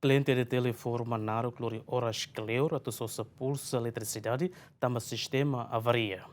Kliente EDTL forma naruk, oras, kleur atau sosa, pulsa, eletrisidade, tanba sistema, avaria.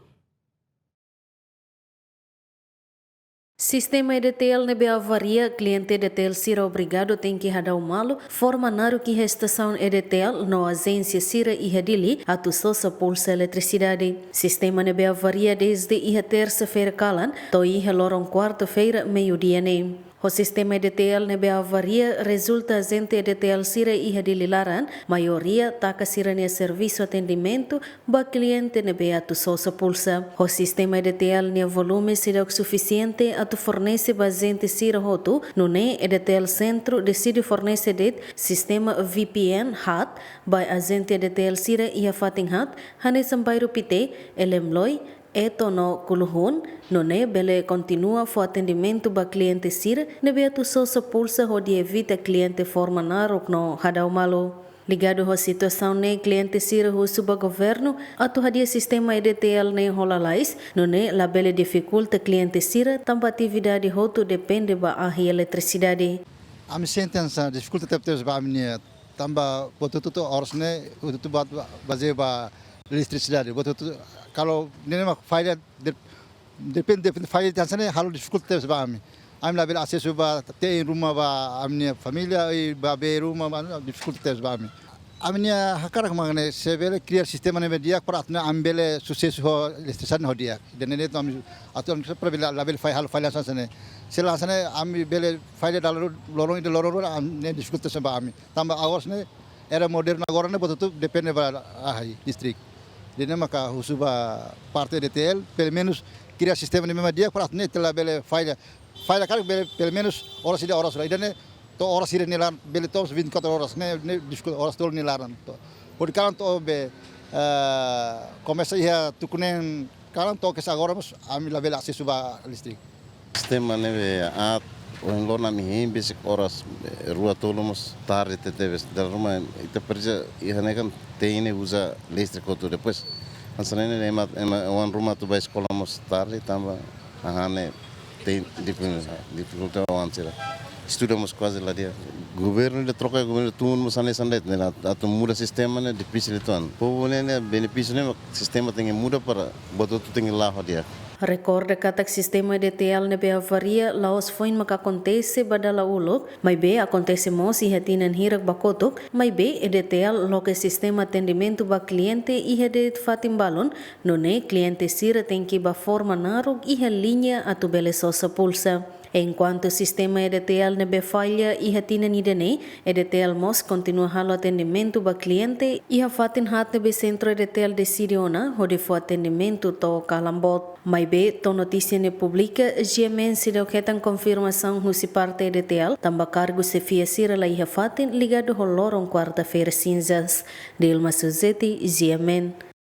Sistema EDTL nebe avaria, cliente EDTL será obrigado tem que radar o malo, forma naruk que estação EDTL no agência sira e radili atu sosa pulsa eletricidade. Sistema nebe avaria desde a terça-feira calan, to ia loron quarta-feira meio-dia nem. O sistema EDTL nebe avaria resulta agente EDTL sira e radili laran, maioria taca sira ne serviço atendimento ba cliente nebe atu sosa pulsa. O sistema EDTL ne volume será suficiente atu fornece ba agente sira hotu, no ne EDTL centro decide fornece det sistema VPN hat ba agente EDTL sira e a fating hat, hane sambairo pite, elemloi, eto no kuluhun, no ne bele continua fo atendimento ba cliente sira, nebe atu sosa pulsa ho de evita cliente forma naruk no hadau malo. Ligado à situação ne cliente sira o suba governo, atu hadia sistema EDTL ne holalais, no ne la bele dificulta cliente sira, tamba atividade hotu depende ba ahi eletricidade. Ami sentença dificulta teptes ba amnia tamba botutu oras ne botutu baze ba eletricidade botutu kalau nenema falha depende falha tansane halo dificulta ba ami la bela acesso ba ter rumah ba amnia família e ba be rumah ba dificulta ba ami amnia hakara mangne sebele criar sistema ne dia para atna ambele sucesso ho eletricidade ho dia denene to ami aton para la bela falha tansane sila sana ami bele falha dalam lorong itu lorong ne dificulta ba ami tamba awas ne era moderno agora ne botutu depende ba ahi district. Jadi maka husuba parte EDTL pelo menos criar sistema de mesma dia para atender pela bele falha cara pelo menos horas ida horas ida ne to horas ida nilar bele tos 24 horas ne horas tol nilaran to por kalan to be começa a tukunen kalan to que agora mas ami la bele acesso ba listrik sistema ne a o lona mi basic horas rua tolomos tarde teves da rumah itu perja ihane kan teine usa listrik auto depois ansanene ema wan rumah tu vai escola mos tarde tamba ahane tem dificuldade avançar estudamos quase lá dia governo de troca governo tu mos ane sandet né atu muda sistema né difícil tuan povo né benefício né sistema tem muda para botou tu tem lá dia. Recorda que o sistema EDTL nebe avaria laos foi maka acontece badala ulok, mai be acontece mos e hatinan hirak bakotok, mai be EDTL loke sistema atendimento ba cliente e hedet fatim balon, no ne cliente sira tem que ba forma naruk e linha atu bele sosa pulsa. Enquanto o sistema EDTL nebe falha e hatina nidene, EDTL mos continua halo atendimento ba cliente e a fatin hat nebe centro EDTL de Siriona, onde foi atendimento to kalambot. Mai be, to notícia ne publica, GMN se deu ketan confirmação husi parte EDTL, tamba cargo se fia sira la iha fatin ligado ho loron quarta-feira cinzas. Dilma Suzeti, GMN.